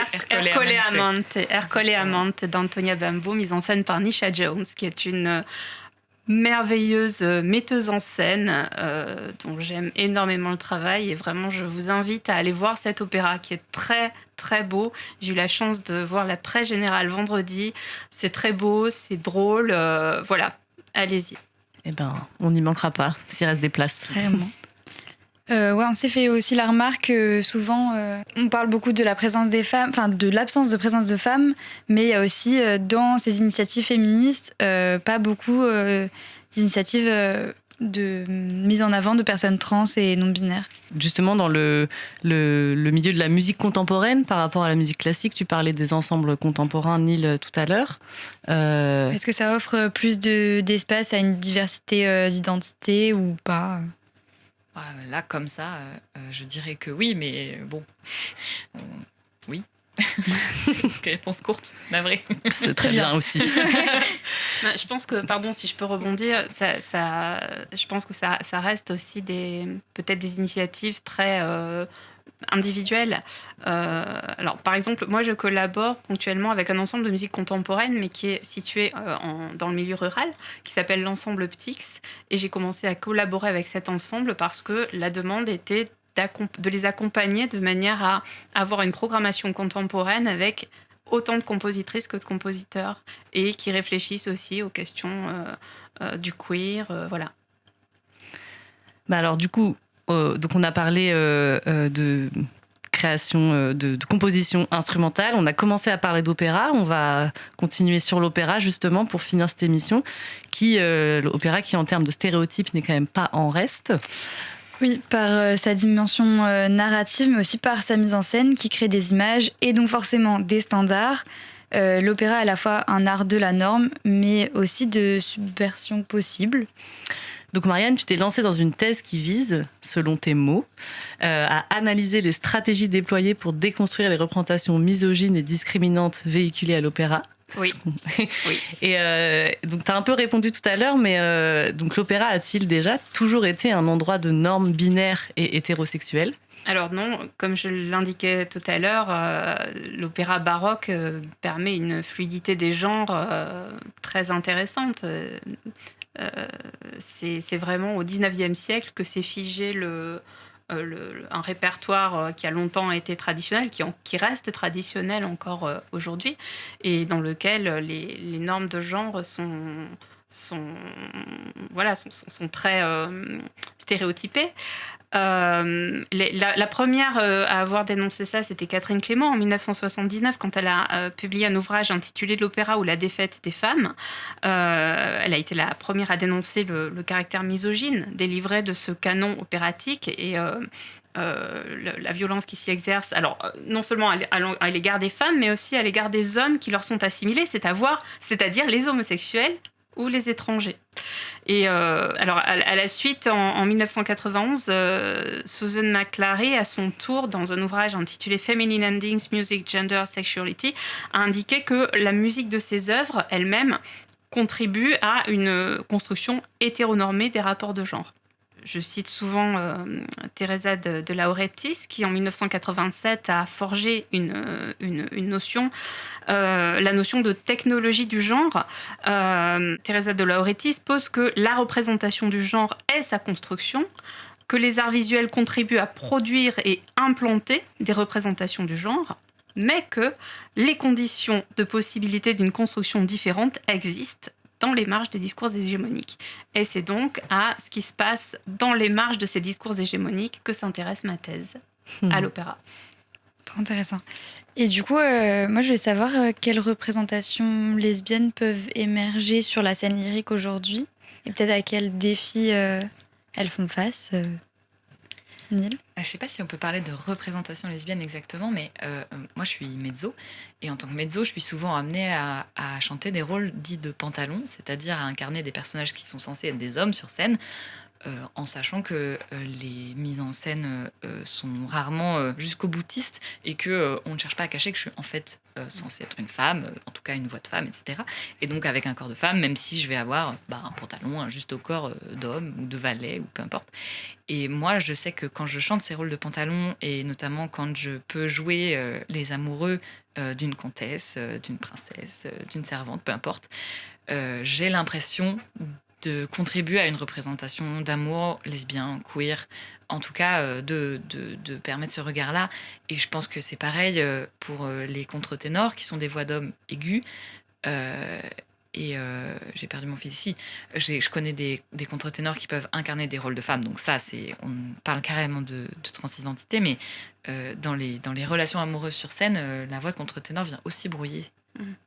Ercole Amante d'Antonia Bambo, mise en scène par Nisha Jones, qui est une merveilleuse metteuse en scène dont j'aime énormément le travail et vraiment je vous invite à aller voir cet opéra qui est très très beau. J'ai eu la chance de voir la presse générale vendredi. C'est très beau, c'est drôle. Voilà, allez-y. Eh ben, on n'y manquera pas s'il reste des places. Vraiment. Ouais, on s'est fait aussi la remarque que souvent, on parle beaucoup de la présence des femmes, enfin de l'absence de présence de femmes, mais il y a aussi dans ces initiatives féministes pas beaucoup d'initiatives de mise en avant de personnes trans et non binaires. Justement, dans le milieu de la musique contemporaine, par rapport à la musique classique, tu parlais des ensembles contemporains, Neil, tout à l'heure. Est-ce que ça offre plus d'espace à une diversité d'identité ou pas ? Là, comme ça, je dirais que oui, mais bon, oui. Réponse courte, navré. C'est très bien aussi. Je pense que, pardon, si je peux rebondir, je pense que ça reste aussi peut-être des initiatives très individuelles. Alors, par exemple, moi, je collabore ponctuellement avec un ensemble de musique contemporaine, mais qui est situé dans le milieu rural, qui s'appelle l'ensemble Ptix. Et j'ai commencé à collaborer avec cet ensemble parce que la demande était de les accompagner de manière à avoir une programmation contemporaine avec autant de compositrices que de compositeurs et qui réfléchissent aussi aux questions du queer, voilà. Bah alors du coup, donc on a parlé de création, de composition instrumentale. On a commencé à parler d'opéra. On va continuer sur l'opéra justement pour finir cette émission. L'opéra qui en termes de stéréotypes n'est quand même pas en reste. Oui, par sa dimension narrative, mais aussi par sa mise en scène qui crée des images et donc forcément des standards. L'opéra est à la fois un art de la norme, mais aussi de subversion possible. Donc Marianne, tu t'es lancée dans une thèse qui vise, selon tes mots, à analyser les stratégies déployées pour déconstruire les représentations misogynes et discriminantes véhiculées à l'opéra. Oui. Oui. Et donc, tu as un peu répondu tout à l'heure, mais donc l'opéra a-t-il déjà toujours été un endroit de normes binaires et hétérosexuelles ? Alors non, comme je l'indiquais tout à l'heure, l'opéra baroque permet une fluidité des genres très intéressante. C'est vraiment au XIXe siècle que s'est figé un répertoire qui a longtemps été traditionnel, qui reste traditionnel encore aujourd'hui, et dans lequel les normes de genre sont très stéréotypées. La première à avoir dénoncé ça, c'était Catherine Clément en 1979, quand elle a publié un ouvrage intitulé L'opéra ou la défaite des femmes. Elle a été la première à dénoncer le caractère misogyne délivré de ce canon opératique et la violence qui s'y exerce, alors non seulement à l'égard des femmes, mais aussi à l'égard des hommes qui leur sont assimilés, c'est-à-dire les homosexuels ou les étrangers. Et alors, à la suite, en 1991, Susan McClary, à son tour, dans un ouvrage intitulé Feminine Endings, Music, Gender, Sexuality, a indiqué que la musique de ses œuvres, elle-même, contribue à une construction hétéronormée des rapports de genre. Je cite souvent Teresa de Lauretis, qui en 1987 a forgé une notion, la notion de technologie du genre. Teresa de Lauretis pose que la représentation du genre est sa construction, que les arts visuels contribuent à produire et implanter des représentations du genre, mais que les conditions de possibilité d'une construction différente existent dans les marges des discours hégémoniques. Et c'est donc à ce qui se passe dans les marges de ces discours hégémoniques que s'intéresse ma thèse à l'opéra. Trop intéressant. Et du coup, moi, je voulais savoir quelles représentations lesbiennes peuvent émerger sur la scène lyrique aujourd'hui et peut-être à quels défis elles font face. Neil ? Je ne sais pas si on peut parler de représentation lesbienne exactement, mais moi je suis mezzo, et en tant que mezzo, je suis souvent amenée à chanter des rôles dits de pantalon, c'est-à-dire à incarner des personnages qui sont censés être des hommes sur scène, en sachant que les mises en scène sont rarement jusqu'au boutiste et que on ne cherche pas à cacher que je suis en fait censée être une femme, en tout cas une voix de femme, etc. Et donc avec un corps de femme, même si je vais avoir un pantalon juste au corps d'homme ou de valet ou peu importe. Et moi, je sais que quand je chante ces rôles de pantalon, et notamment quand je peux jouer les amoureux d'une comtesse, d'une princesse, d'une servante, peu importe, j'ai l'impression de contribuer à une représentation d'amour lesbien, queer, en tout cas de permettre ce regard-là. Et je pense que c'est pareil pour les contre-ténors, qui sont des voix d'hommes aigus. J'ai perdu mon fil ici. Je connais des contre-ténors qui peuvent incarner des rôles de femmes. Donc ça, on parle carrément de transidentité. Mais dans les relations amoureuses sur scène, la voix de contre-ténor vient aussi brouiller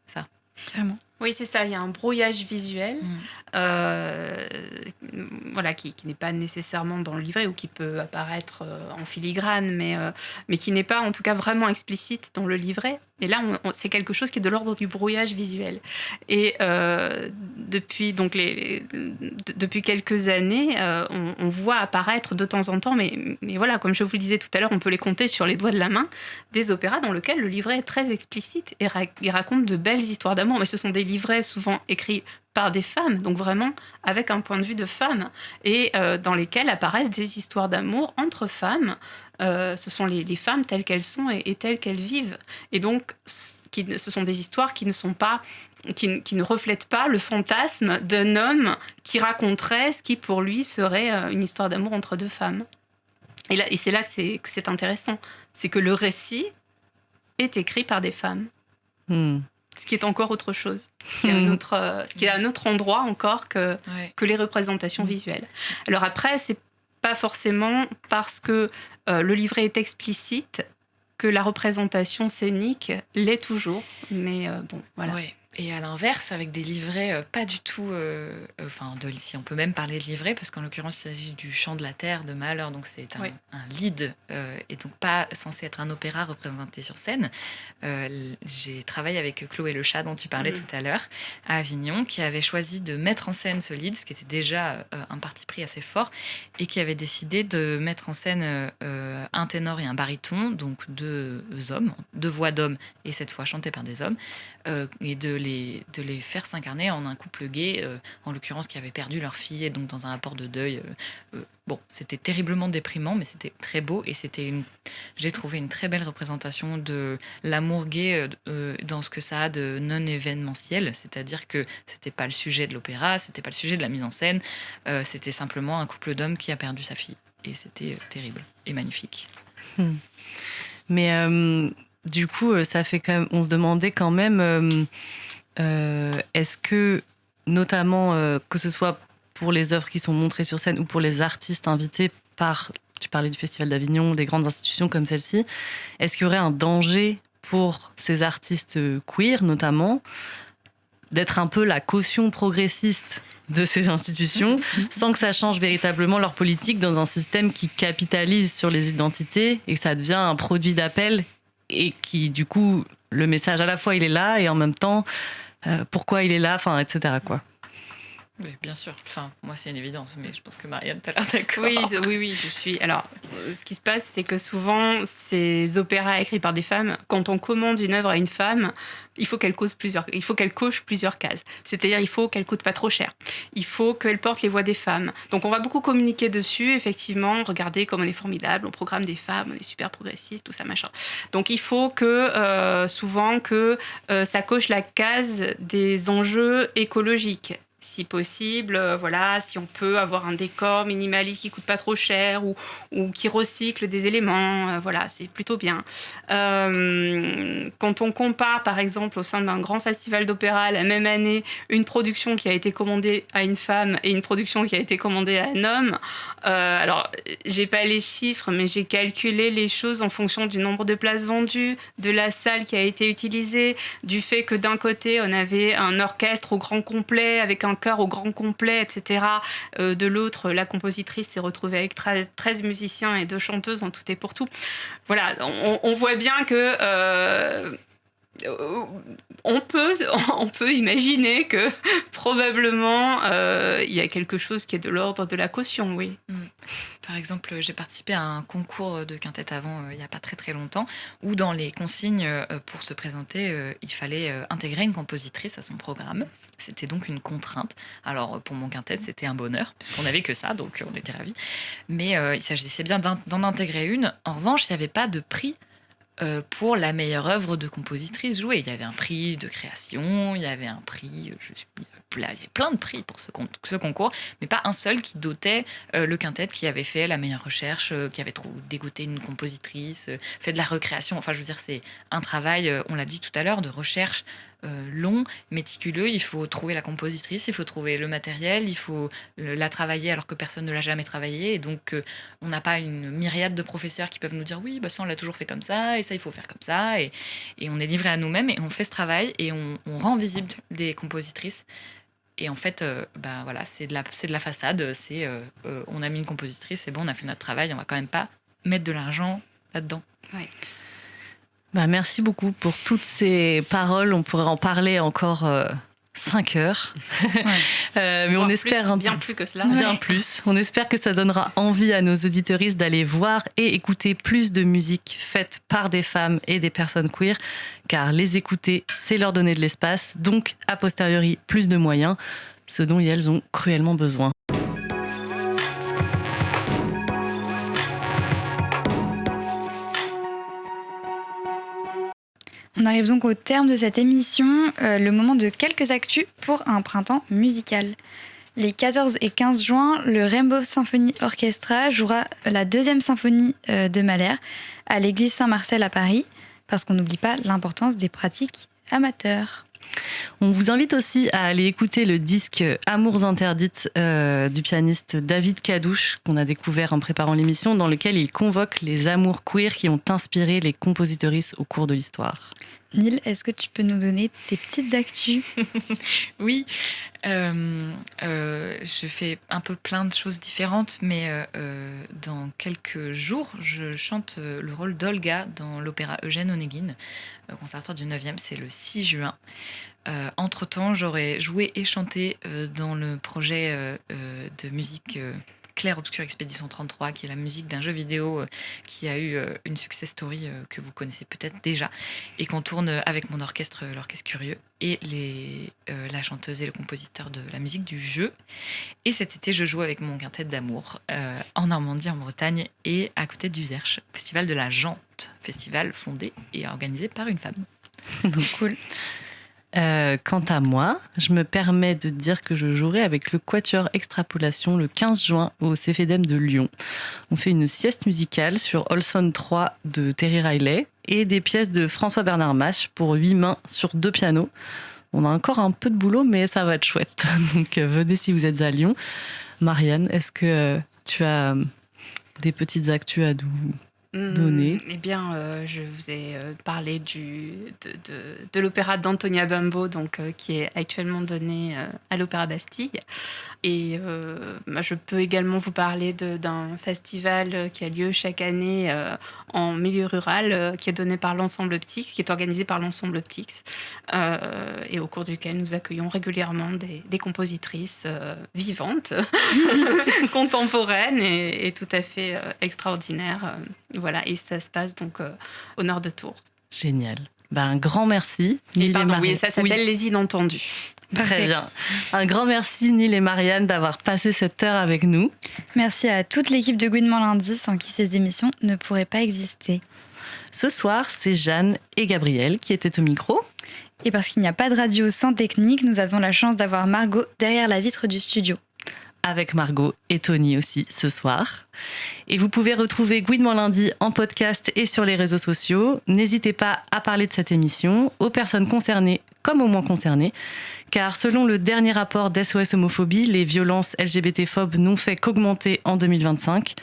ça. Vraiment. Oui, c'est ça. Il y a un brouillage visuel qui n'est pas nécessairement dans le livret ou qui peut apparaître en filigrane, mais qui n'est pas en tout cas vraiment explicite dans le livret. Et là, c'est quelque chose qui est de l'ordre du brouillage visuel. Et depuis quelques années, on voit apparaître de temps en temps, mais voilà, comme je vous le disais tout à l'heure, on peut les compter sur les doigts de la main, des opéras dans lesquels le livret est très explicite et il raconte de belles histoires d'amour. Mais ce sont des livrets souvent écrits par des femmes, donc vraiment avec un point de vue de femme, et dans lesquels apparaissent des histoires d'amour entre femmes. Ce sont les femmes telles qu'elles sont et telles qu'elles vivent. Et donc, ce sont des histoires qui ne reflètent pas le fantasme d'un homme qui raconterait ce qui, pour lui, serait une histoire d'amour entre deux femmes. Et c'est là que c'est intéressant. C'est que le récit est écrit par des femmes. Ce qui est encore autre chose. Ce qui est un autre endroit encore que les représentations visuelles. Alors après, c'est pas forcément parce que le livret est explicite que la représentation scénique l'est toujours. Mais bon, voilà. Ouais. Et à l'inverse, avec des livrets pas du tout... si on peut même parler de livret, parce qu'en l'occurrence, il s'agit du Chant de la Terre de Mahler, donc c'est un lead, et donc pas censé être un opéra représenté sur scène. J'ai travaillé avec Chloé Le Chat, dont tu parlais tout à l'heure, à Avignon, qui avait choisi de mettre en scène ce lead, ce qui était déjà un parti pris assez fort, et qui avait décidé de mettre en scène un ténor et un baryton, donc deux voix d'hommes, et cette fois chantées par des hommes, et de les faire s'incarner en un couple gay, en l'occurrence qui avait perdu leur fille, et donc dans un rapport de deuil. C'était terriblement déprimant, mais c'était très beau, et j'ai trouvé une très belle représentation de l'amour gay dans ce que ça a de non événementiel, c'est-à-dire que c'était pas le sujet de l'opéra, c'était pas le sujet de la mise en scène, c'était simplement un couple d'hommes qui a perdu sa fille, et c'était terrible et magnifique. Mais du coup, ça fait quand même, on se demandait quand même, est-ce que, notamment, que ce soit pour les œuvres qui sont montrées sur scène ou pour les artistes invités par, tu parlais du Festival d'Avignon, des grandes institutions comme celle-ci, est-ce qu'il y aurait un danger pour ces artistes queer, notamment, d'être un peu la caution progressiste de ces institutions, sans que ça change véritablement leur politique dans un système qui capitalise sur les identités et que ça devient un produit d'appel, et qui, du coup, le message à la fois il est là et en même temps, pourquoi il est là, etc. quoi. Oui, bien sûr. Moi, c'est une évidence, mais je pense que Marianne, t'as l'air d'accord. Oui, je suis. Alors, ce qui se passe, c'est que souvent, ces opéras écrits par des femmes, quand on commande une œuvre à une femme, il faut qu'elle coche plusieurs cases. C'est-à-dire, il faut qu'elle coûte pas trop cher. Il faut qu'elle porte les voix des femmes. Donc, on va beaucoup communiquer dessus, effectivement. Regardez comme on est formidable, on programme des femmes, on est super progressiste, tout ça, machin. Donc, il faut que, souvent, que ça coche la case des enjeux écologiques. Si possible, si on peut avoir un décor minimaliste qui coûte pas trop cher ou qui recycle des éléments, c'est plutôt bien. Quand on compare, par exemple, au sein d'un grand festival d'opéra, la même année, une production qui a été commandée à une femme et une production qui a été commandée à un homme, alors, j'ai pas les chiffres, mais j'ai calculé les choses en fonction du nombre de places vendues, de la salle qui a été utilisée, du fait que d'un côté, on avait un orchestre au grand complet, avec un chœur au grand complet, etc. De l'autre, la compositrice s'est retrouvée avec 13 musiciens et 2 chanteuses en tout et pour tout. Voilà, on voit bien que... on peut imaginer que probablement il y a quelque chose qui est de l'ordre de la caution, oui. Par exemple, j'ai participé à un concours de quintette avant, il n'y a pas très très longtemps, où dans les consignes pour se présenter, il fallait intégrer une compositrice à son programme. C'était donc une contrainte. Alors, pour mon quintette, c'était un bonheur, puisqu'on n'avait que ça, donc on était ravis. Mais il s'agissait bien d'en intégrer une. En revanche, il n'y avait pas de prix pour la meilleure œuvre de compositrice jouée. Il y avait un prix de création, il y avait un prix, il y avait plein de prix pour ce concours, mais pas un seul qui dotait le quintet qui avait fait la meilleure recherche, qui avait dégoté une compositrice, fait de la recréation. Enfin, je veux dire, c'est un travail, on l'a dit tout à l'heure, de recherche long, méticuleux. Il faut trouver la compositrice, il faut trouver le matériel, il faut la travailler alors que personne ne l'a jamais travaillée. Et donc, on n'a pas une myriade de professeurs qui peuvent nous dire oui, bah ça on l'a toujours fait comme ça, et ça il faut faire comme ça. Et on est livré à nous-mêmes et on fait ce travail et on rend visible des compositrices. Et en fait, voilà, c'est de la façade. On a mis une compositrice, c'est bon, on a fait notre travail, on va quand même pas mettre de l'argent là-dedans. Ouais. Merci beaucoup pour toutes ces paroles. On pourrait en parler encore 5 heures. Mais on espère bien plus que cela. Bien plus. On espère que ça donnera envie à nos auditeuristes d'aller voir et écouter plus de musique faite par des femmes et des personnes queer, car les écouter, c'est leur donner de l'espace, donc a posteriori plus de moyens, ce dont elles ont cruellement besoin. On arrive donc au terme de cette émission, le moment de quelques actus pour un printemps musical. Les 14 et 15 juin, le Rainbow Symphony Orchestra jouera la 2e symphonie de Mahler à l'église Saint-Marcel à Paris, parce qu'on n'oublie pas l'importance des pratiques amateurs. On vous invite aussi à aller écouter le disque Amours interdites du pianiste David Cadouche, qu'on a découvert en préparant l'émission, dans lequel il convoque les amours queer qui ont inspiré les compositrices au cours de l'histoire. Neil, est-ce que tu peux nous donner tes petites actus ? Oui, je fais un peu plein de choses différentes, mais dans quelques jours, je chante le rôle d'Olga dans l'opéra Eugène Onégine, conservatoire du 9e, c'est le 6 juin. Entre-temps, j'aurais joué et chanté dans le projet de musique Clair Obscur Expédition 33, qui est la musique d'un jeu vidéo qui a eu une success story que vous connaissez peut-être déjà, et qu'on tourne avec mon orchestre, l'Orchestre Curieux, et la chanteuse et le compositeur de la musique du jeu. Et cet été, je joue avec mon quintet d'amour en Normandie, en Bretagne, et à côté d'Uzerche, festival de la Jante, festival fondé et organisé par une femme. Donc cool. Quant à moi, je me permets de dire que je jouerai avec le Quatuor Extrapolation le 15 juin au Cefedem de Lyon. On fait une sieste musicale sur Olson 3 de Terry Riley et des pièces de François-Bernard Mache pour 8 mains sur 2 pianos. On a encore un peu de boulot, mais ça va être chouette. Donc venez si vous êtes à Lyon. Marianne, est-ce que tu as des petites actus à nous donner? Eh bien, je vous ai parlé de l'opéra d'Antonia Bembo, donc, qui est actuellement donné à l'Opéra Bastille. Et je peux également vous parler d'un festival qui a lieu chaque année en milieu rural, qui est donné par l'Ensemble Optix, qui est organisé par l'Ensemble Optix, et au cours duquel nous accueillons régulièrement des compositrices vivantes, contemporaines et tout à fait extraordinaires. Voilà, et ça se passe donc au nord de Tours. Génial. Un grand merci. Et pardon, oui, ça s'appelle Les Inentendus. Très bien. Un grand merci, Neil et Marianne, d'avoir passé cette heure avec nous. Merci à toute l'équipe de Gouinement Lundi, sans qui ces émissions ne pourraient pas exister. Ce soir, c'est Jeanne et Gabriel qui étaient au micro. Et parce qu'il n'y a pas de radio sans technique, nous avons la chance d'avoir Margot derrière la vitre du studio. Avec Margot et Tony aussi ce soir. Et vous pouvez retrouver Gouinement Lundi en podcast et sur les réseaux sociaux. N'hésitez pas à parler de cette émission aux personnes concernées comme aux moins concernées, car selon le dernier rapport d'SOS Homophobie, les violences LGBT-phobes n'ont fait qu'augmenter en 2025.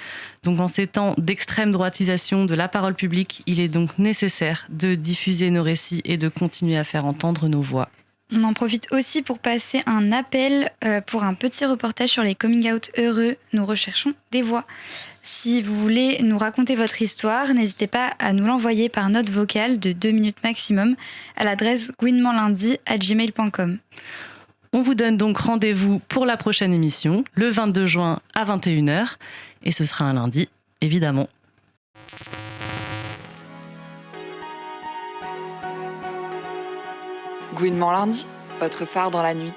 Donc en ces temps d'extrême droitisation de la parole publique, il est donc nécessaire de diffuser nos récits et de continuer à faire entendre nos voix. On en profite aussi pour passer un appel pour un petit reportage sur les coming out heureux. Nous recherchons des voix. Si vous voulez nous raconter votre histoire, n'hésitez pas à nous l'envoyer par note vocale de 2 minutes maximum à l'adresse gouinementlundi@gmail.com. On vous donne donc rendez-vous pour la prochaine émission, le 22 juin à 21h. Et ce sera un lundi, évidemment. Gouinement Lundi, votre phare dans la nuit.